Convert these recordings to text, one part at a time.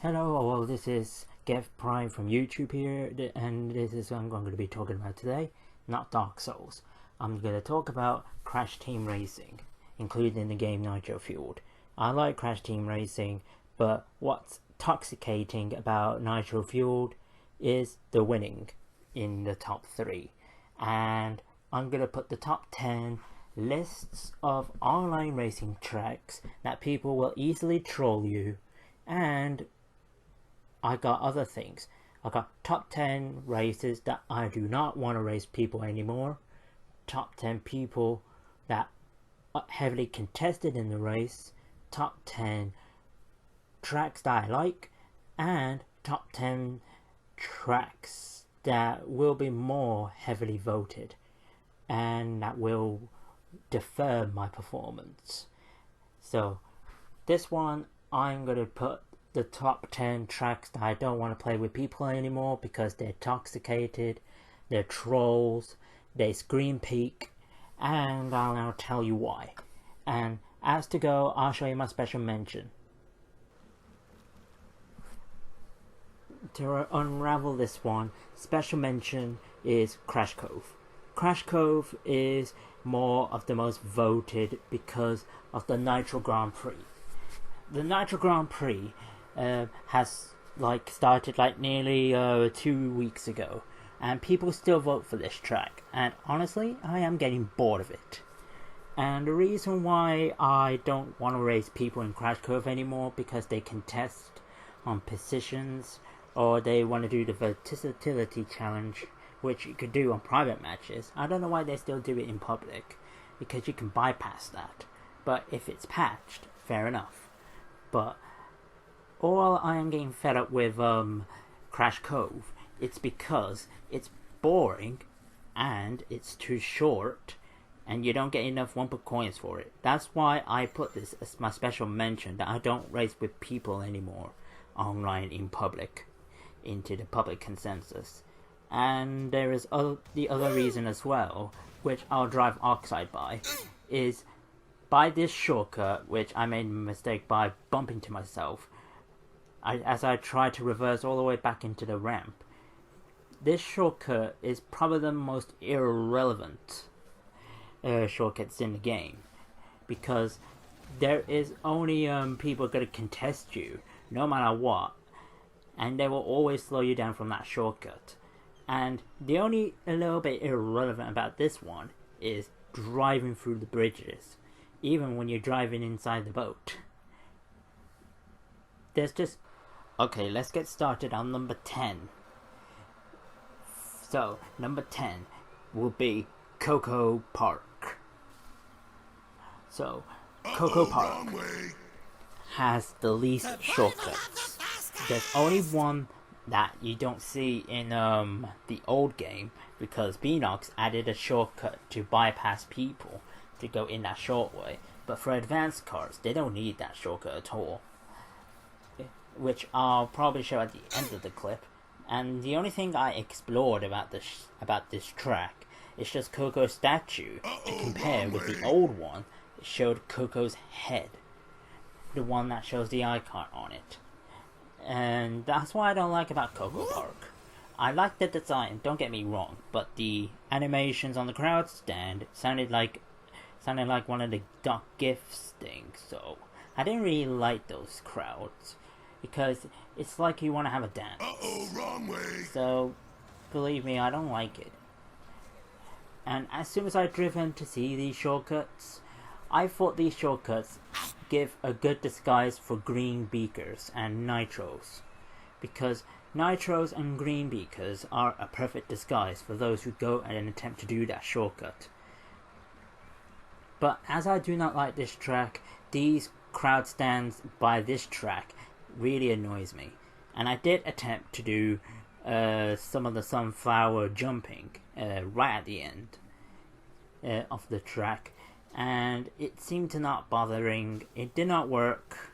Hello, well, this is Geth Prime from YouTube here, and this is what I'm going to be talking about today. Not Dark Souls. I'm going to talk about Crash Team Racing, including the game Nitro Fueled. I like Crash Team Racing, but what's toxicating about Nitro Fueled is the winning in the top 3. And I'm going to put the top 10 lists of online racing tracks that people will easily troll you, and I got other things. I got top 10 races that I do not want to race people anymore, top 10 people that are heavily contested in the race, top 10 tracks that I like, and top 10 tracks that will be more heavily voted and that will defer my performance. So this one, I'm going to put the top 10 tracks that I don't want to play with people anymore because they're toxicated, they're trolls, they scream peak, and I'll now tell you why. And as to go, I'll show you my special mention. To unravel this one, special mention is Crash Cove. Crash Cove is more of the most voted because of the Nitro Grand Prix. The Nitro Grand Prix has started nearly 2 weeks ago, and people still vote for this track, and honestly I am getting bored of it. And the reason why I don't want to race people in Crash Cove anymore because they contest on positions, or they want to do the versatility challenge, which you could do on private matches. I don't know why they still do it in public, because you can bypass that. But if it's patched, fair enough. But all I am getting fed up with Crash Cove, it's because it's boring and it's too short and you don't get enough Wumpa coins for it. That's why I put this as my special mention, that I don't race with people anymore online in public, into the public consensus. And there is the other reason as well, which I'll drive Oxide by, is by this shortcut, which I made a mistake by bumping to myself as I tried to reverse all the way back into the ramp. This shortcut is probably the most irrelevant shortcuts in the game, because there is only people going to contest you no matter what, and they will always slow you down from that shortcut. And the only a little bit irrelevant about this one is driving through the bridges, even when you're driving inside the boat. There's just... Okay, let's get started on number 10. So, number 10 will be Coco Park. So, Coco Park has the least shortcuts. There's only one that you don't see in the old game, because Beanox added a shortcut to bypass people to go in that short way. But for advanced cars, they don't need that shortcut at all, which I'll probably show at the end of the clip. And the only thing I explored about this track is just Coco's statue to compare with the old one. It showed Coco's head, the one that shows the icon on it. And that's what I don't like about Coco Park. I like the design, don't get me wrong, but the animations on the crowd stand sounded like one of the Duck Gifts things, so I didn't really like those crowds, because it's like you want to have a dance. Wrong way. So, believe me, I don't like it. And as soon as I driven to see these shortcuts, I thought these shortcuts give a good disguise for green beakers and nitros, because nitros and green beakers are a perfect disguise for those who go and attempt to do that shortcut. But as I do not like this track, these crowd stands by this track really annoys me, and I did attempt to do some of the sunflower jumping right at the end of the track, and it seemed to not bothering. It did not work.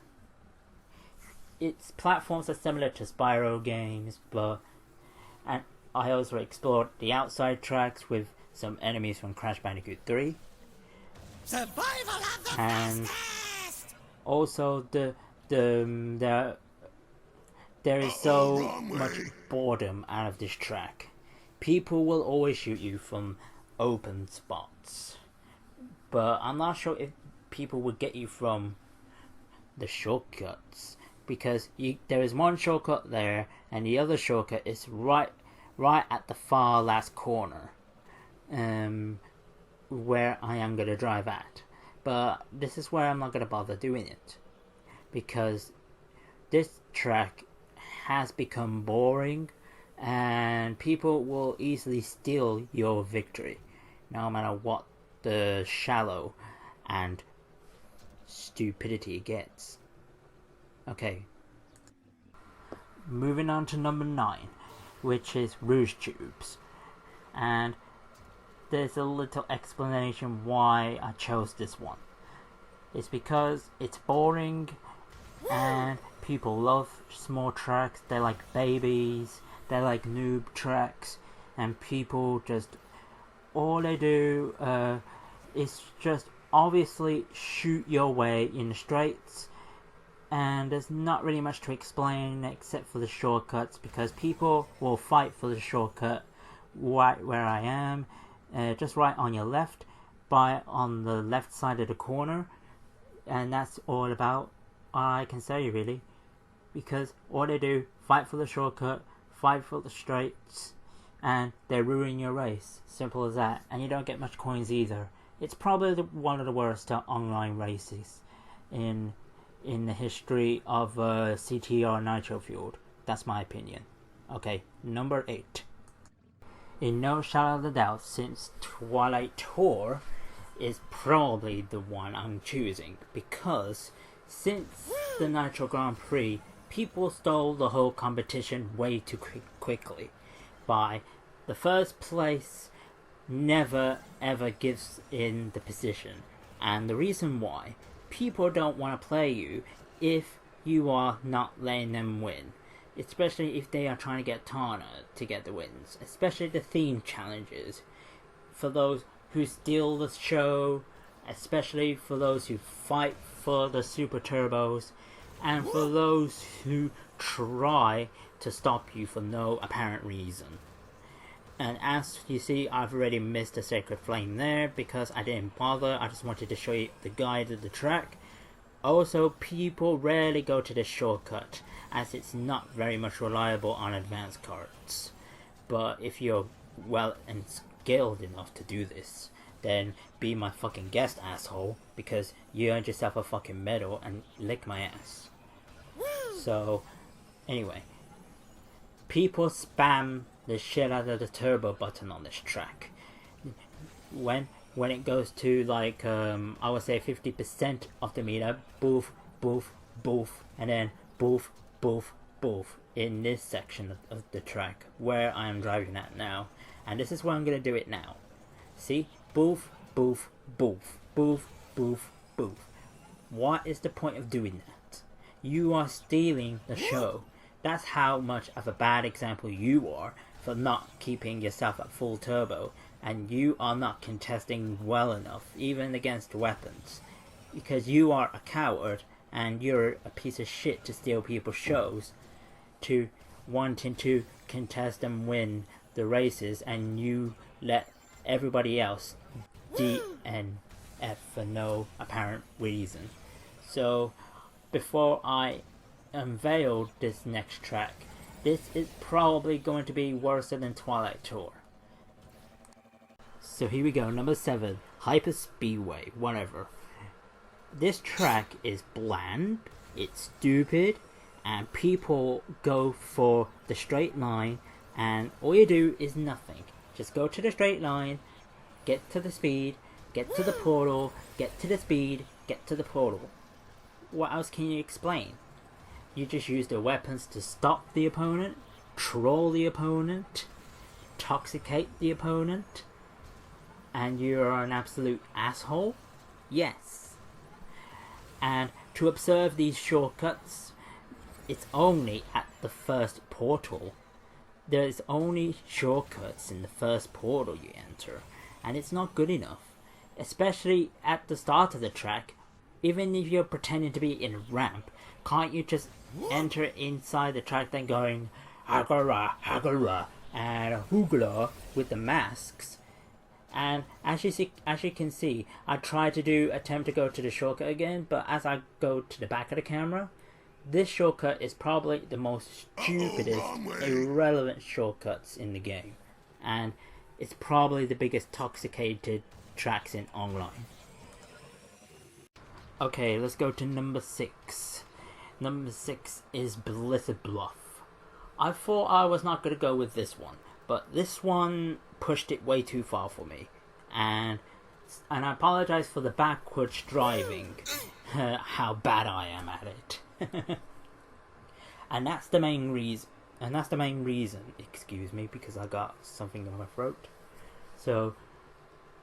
Its platforms are similar to Spyro games, and I also explored the outside tracks with some enemies from Crash Bandicoot 3. Survival of the And fastest! also the there is so much boredom out of this track. People will always shoot you from open spots, but I'm not sure if people would get you from the shortcuts, because there is one shortcut there and the other shortcut is right at the far last corner, where I am going to drive at. But this is where I'm not going to bother doing it, because this track has become boring and people will easily steal your victory, no matter what the shallow and stupidity it gets. Okay, moving on to number 9, which is Rouge Tubes. And there's a little explanation why I chose this one. It's because it's boring and people love small tracks. They like babies, they like noob tracks, and people just, all they do is just obviously shoot your way in the straights, and there's not really much to explain except for the shortcuts, because people will fight for the shortcut right where I am, just right on your left, on the left side of the corner, and that's all I can say really, because all they do, fight for the shortcut, fight for the straights, and they ruin your race. Simple as that. And you don't get much coins either. It's probably one of the worst online races in the history of CTR Nitro Fueled. That's my opinion. Okay, number 8. In no shadow of a doubt, since Twilight Tour is probably the one I'm choosing, because since the Nitro Grand Prix, people stole the whole competition way too quickly. By the first place never ever gives in the position, and the reason why, people don't want to play you if you are not letting them win, especially if they are trying to get Tana to get the wins, especially the theme challenges, for those who steal the show, especially for those who fight for the super turbos, and for those who try to stop you for no apparent reason. And as you see, I've already missed the Sacred Flame there because I didn't bother. I just wanted to show you the guide of the track. Also, people rarely go to this shortcut, as it's not very much reliable on advanced cards. But if you're well and skilled enough to do this, then be my fucking guest, asshole, because you earned yourself a fucking medal and lick my ass. So, anyway, people spam the shit out of the turbo button on this track. When it goes to like I would say 50% of the meter, boof, boof, boof, and then boof, boof, boof in this section of the track where I am driving at now. And this is where I'm gonna do it now. See? Boof, boof, boof, boof, boof, boof. What is the point of doing that? You are stealing the show. That's how much of a bad example you are for not keeping yourself at full turbo, and you are not contesting well enough, even against weapons, because you are a coward and you're a piece of shit to steal people's shows, to wanting to contest and win the races, and you let everybody else DNF for no apparent reason. So before I unveil this next track, this is probably going to be worse than Twilight Tour. So here we go, number 7, Hyper Speedway, whatever. This track is bland, it's stupid, and people go for the straight line, and all you do is nothing. Just go to the straight line, get to the speed, get to the portal, get to the speed, get to the portal. What else can you explain? You just use the weapons to stop the opponent, troll the opponent, toxicate the opponent, and you're an absolute asshole? Yes. And to observe these shortcuts, it's only at the first portal. There's only shortcuts in the first portal you enter, and it's not good enough. Especially at the start of the track, even if you're pretending to be in a ramp, can't you just enter inside the track, then going hagara, hagara, and hoogla with the masks. And as you can see, I tried to attempt to go to the shortcut again, but as I go to the back of the camera, this shortcut is probably the most stupidest, irrelevant shortcuts in the game. And it's probably the biggest toxicated tracks in online. Okay, let's go to number 6. Number 6 is Blizzard Bluff. I thought I was not going to go with this one, but this one pushed it way too far for me. And I apologize for the backwards driving, how bad I am at it. And that's the main reason, excuse me, because I got something in my throat. So,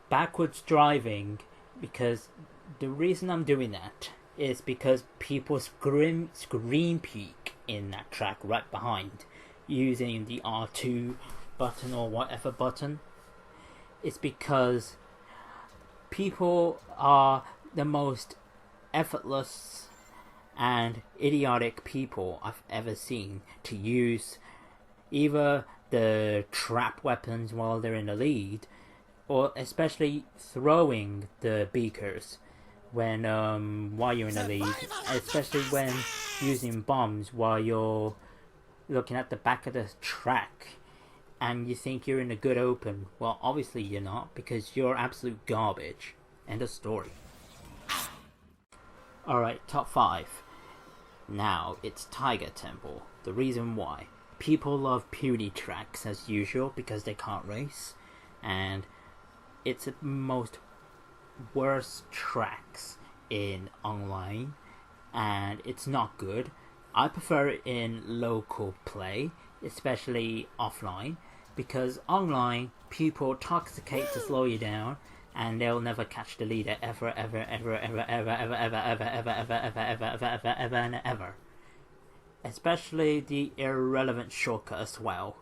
backwards driving, because the reason I'm doing that is because people screen peek in that track right behind using the R2 button or whatever button. It's because people are the most effortless and idiotic people I've ever seen to use either the trap weapons while they're in the lead, or especially throwing the beakers when while you're in the lead, especially when using bombs while you're looking at the back of the track and you think you're in a good open. Well, obviously you're not, because you're absolute garbage. End of story. Alright, top 5. Now, it's Tiger Temple. The reason why. People love puny tracks as usual because they can't race. And it's the most worst tracks in online. And it's not good. I prefer it in local play, especially offline. Because online, people toxicate to slow you down, and they'll never catch the leader ever, ever, ever, ever, ever, ever, ever, ever, ever, ever, ever, ever, ever, ever, ever, and ever. Especially the irrelevant shortcut as well.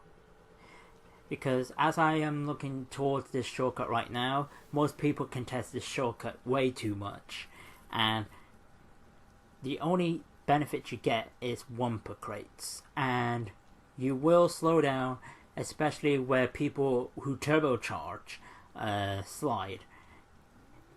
Because as I am looking towards this shortcut right now, most people contest this shortcut way too much, and the only benefit you get is wumper crates, and you will slow down, especially where people who turbocharge slide.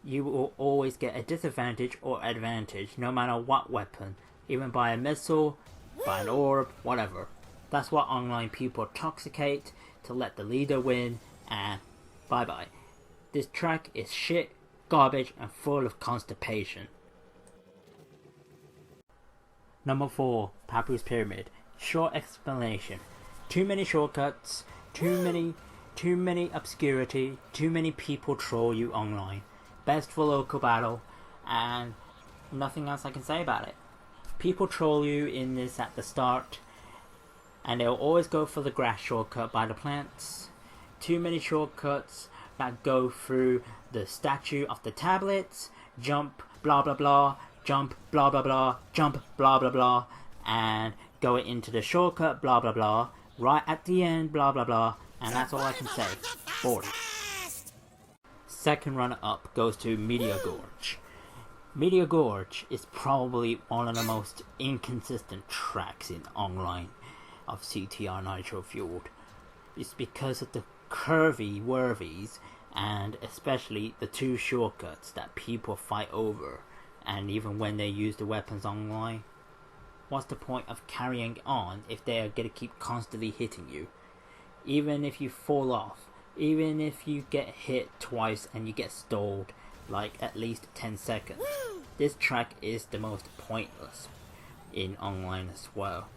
You will always get a disadvantage or advantage no matter what weapon, even by a missile, by an orb, whatever. That's why online people toxicate to let the leader win, and bye bye. This track is shit, garbage, and full of constipation. Number 4, Papu's Pyramid. Short explanation. Too many shortcuts, too many obscurity, too many people troll you online. Best for local battle, and nothing else I can say about it. People troll you in this at the start, and they'll always go for the grass shortcut by the plants. Too many shortcuts that go through the statue of the tablets, jump blah blah blah, jump blah blah blah, jump blah blah blah, and go into the shortcut blah blah blah, right at the end blah blah blah, and that's all I can say. Boring. Second runner-up goes to Meteor Gorge. Meteor Gorge is probably one of the most inconsistent tracks in online of CTR Nitro Fueled. It's because of the curvy worthies, and especially the 2 shortcuts that people fight over, and even when they use the weapons online. What's the point of carrying on if they are going to keep constantly hitting you? Even if you fall off, even if you get hit twice and you get stalled like at least 10 seconds, this track is the most pointless in online as well.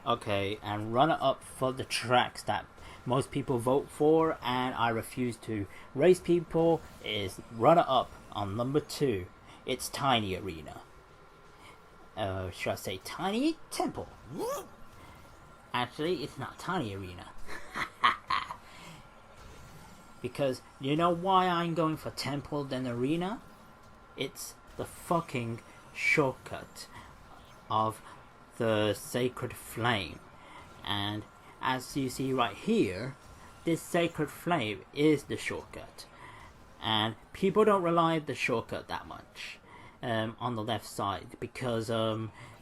Okay, and runner up for the tracks that most people vote for and I refuse to race people is runner up on number 2. It's Tiny Arena. Should I say Tiny Temple? Actually, it's not Tiny Arena. Because you know why I'm going for Temple than Arena? It's the fucking shortcut of the Sacred Flame. And as you see right here, this Sacred Flame is the shortcut. And people don't rely on the shortcut that much on the left side, because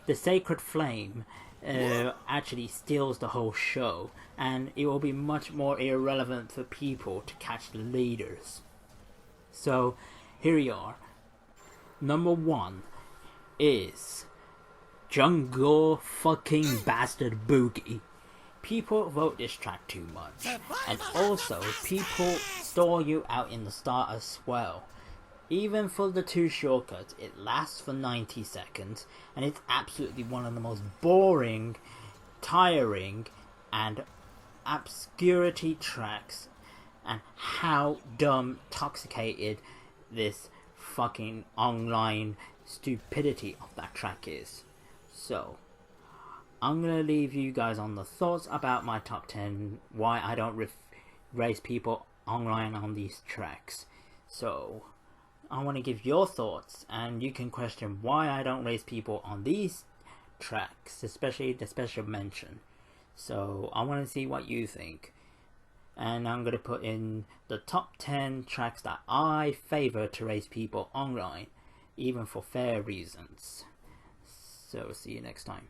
the Sacred Flame actually steals the whole show, and it will be much more irrelevant for people to catch the leaders. So here we are. Number 1 is Jungle fucking Bastard Boogie. People vote this track too much, and also people stall you out in the start as well. Even for the 2 shortcuts, it lasts for 90 seconds, and it's absolutely one of the most boring, tiring, and obscurity tracks, and how dumb, toxicated this fucking online stupidity of that track is. So, I'm gonna leave you guys on the thoughts about my top 10, why I don't race people online on these tracks. So, I want to give your thoughts, and you can question why I don't race people on these tracks, especially the special mention. So I want to see what you think, and I'm going to put in the top 10 tracks that I favor to race people online, even for fair reasons. So see you next time.